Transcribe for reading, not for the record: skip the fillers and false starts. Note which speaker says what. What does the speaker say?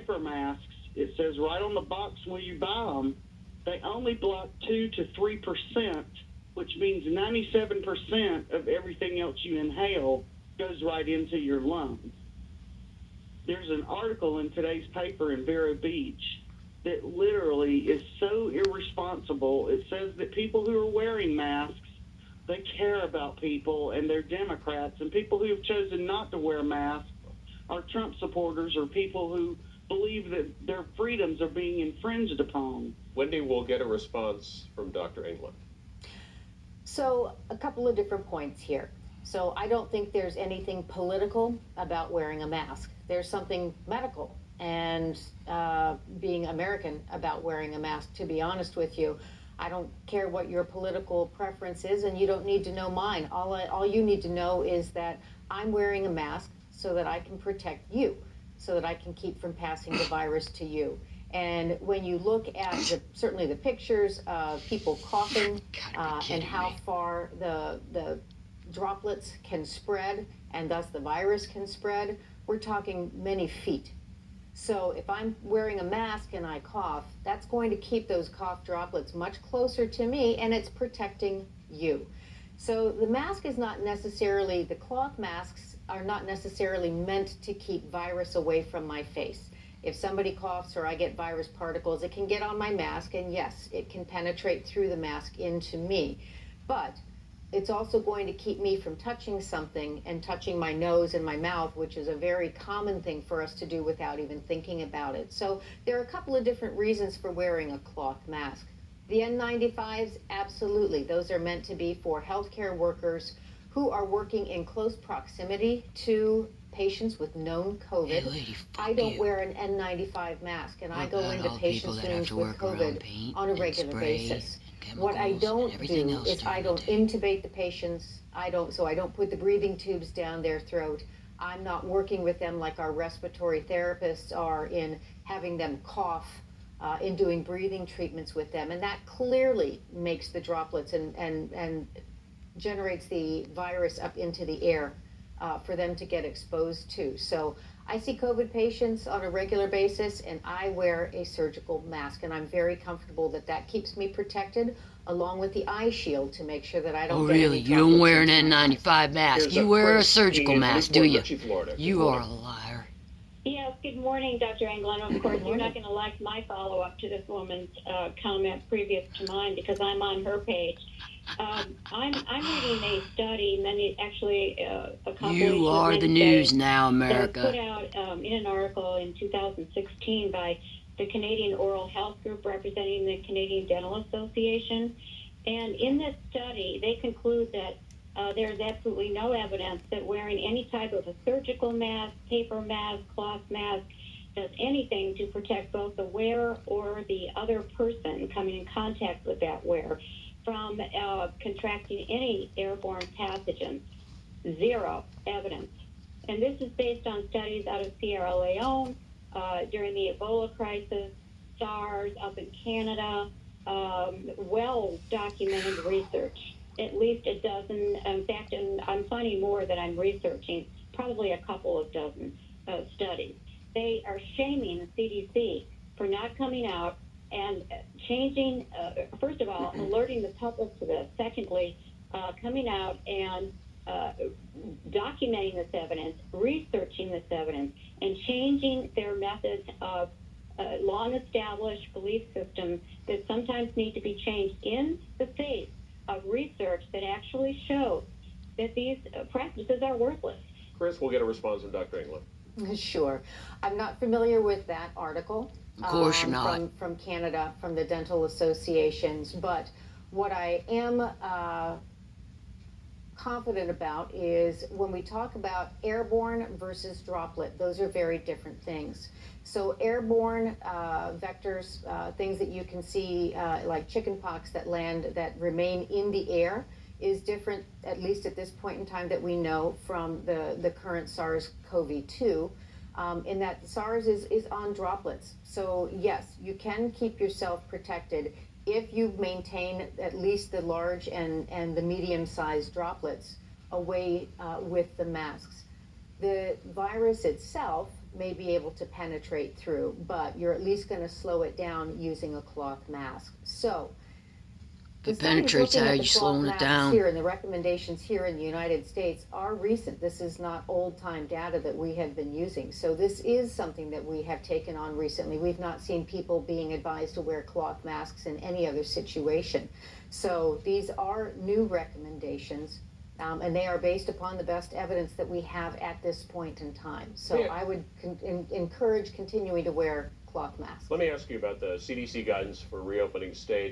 Speaker 1: paper masks, it says right on the box when you buy them, they only block 2 to 3%, which means 97% of everything else you inhale goes right into your lungs. There's an article in today's paper in Vero Beach that literally is so irresponsible. It says that people who are wearing masks, they care about people and they're Democrats, and people who have chosen not to wear masks are Trump supporters or people who believe that their freedoms are being infringed upon.
Speaker 2: Wendy will get a response from Dr. Englund.
Speaker 3: So a couple of different points here. So I don't think there's anything political about wearing a mask. There's something medical and being American about wearing a mask, to be honest with you. I don't care what your political preference is, and you don't need to know mine. All you need to know is that I'm wearing a mask so that I can protect you, so that I can keep from passing the virus to you. And when you look at certainly the pictures of people coughing and how far the droplets can spread, and thus the virus can spread, we're talking many feet. So if I'm wearing a mask and I cough, that's going to keep those cough droplets much closer to me, and it's protecting you. So the mask is not necessarily, the cloth masks are not necessarily meant to keep virus away from my face. If somebody coughs or I get virus particles, it can get on my mask, and yes, it can penetrate through the mask into me. But it's also going to keep me from touching something and touching my nose and my mouth, which is a very common thing for us to do without even thinking about it. So there are a couple of different reasons for wearing a cloth mask. The N95s, absolutely. Those are meant to be for healthcare workers who are working in close proximity to patients with known COVID.
Speaker 4: Hey lady,
Speaker 3: I don't wear an N95 mask, and I go into patients' rooms with COVID on a regular basis. What I don't do is I don't intubate the patients. I don't put the breathing tubes down their throat. I'm not working with them like our respiratory therapists are in having them cough, in doing breathing treatments with them. And that clearly makes the droplets and generates the virus up into the air for them to get exposed to. So I see COVID patients on a regular basis, and I wear a surgical mask, and I'm very comfortable that that keeps me protected, along with the eye shield to make sure that I don't
Speaker 4: Oh
Speaker 3: get any
Speaker 4: really? You don't wear an N95 mask.
Speaker 2: Here's
Speaker 4: You wear a
Speaker 2: Chris
Speaker 4: surgical
Speaker 2: in
Speaker 4: mask, do
Speaker 2: Newport
Speaker 4: you?
Speaker 2: Richey, Florida. Good
Speaker 4: You
Speaker 2: morning.
Speaker 4: are a liar.
Speaker 5: Yes, good morning, Dr. Englund. Of course, you're not going to like my follow-up to this woman's comment previous to mine because I'm on her page. I'm reading a study, a compilation
Speaker 4: You
Speaker 5: of
Speaker 4: are
Speaker 5: many
Speaker 4: the news
Speaker 5: studies
Speaker 4: now,
Speaker 5: that was put
Speaker 4: America.
Speaker 5: out in an article in 2016 by the Canadian Oral Health Group representing the Canadian Dental Association. And in this study, they conclude that there's absolutely no evidence that wearing any type of a surgical mask, paper mask, cloth mask does anything to protect both the wearer or the other person coming in contact with that wearer from contracting any airborne pathogens. Zero evidence. And this is based on studies out of Sierra Leone during the Ebola crisis, SARS up in Canada, well-documented research. At least a dozen, in fact, and I'm finding more that I'm researching, probably a couple of dozen studies. They are shaming the CDC for not coming out and changing, first of all, alerting the public to this. Secondly, coming out and documenting this evidence, researching this evidence, and changing their methods of long-established belief systems that sometimes need to be changed in the face of research that actually shows that these practices are worthless.
Speaker 2: Chris, we'll get a response from Dr. Englund.
Speaker 3: Sure. I'm not familiar with that article.
Speaker 4: Of course you're not.
Speaker 3: From Canada, from the dental associations. But what I am confident about is when we talk about airborne versus droplet, those are very different things. So airborne vectors, things that you can see like chickenpox that remain in the air, is different, at least at this point in time that we know, from the current SARS-CoV-2, in that SARS is on droplets. So yes, you can keep yourself protected if you maintain at least the large and the medium-sized droplets away with the masks. The virus itself may be able to penetrate through, but you're at least going to slow it down using a cloth mask. So,
Speaker 4: If it
Speaker 3: the studies
Speaker 4: penetrates,
Speaker 3: looking
Speaker 4: how
Speaker 3: at
Speaker 4: are
Speaker 3: the
Speaker 4: you
Speaker 3: cloth
Speaker 4: slowing it
Speaker 3: masks
Speaker 4: down?
Speaker 3: here and the recommendations here in the United States are recent. This is not old-time data that we have been using. So this is something that we have taken on recently. We've not seen people being advised to wear cloth masks in any other situation. So these are new recommendations, and they are based upon the best evidence that we have at this point in time. So
Speaker 2: Yeah.
Speaker 3: I would encourage continuing to wear cloth masks.
Speaker 2: Let me ask you about the CDC guidance for reopening states.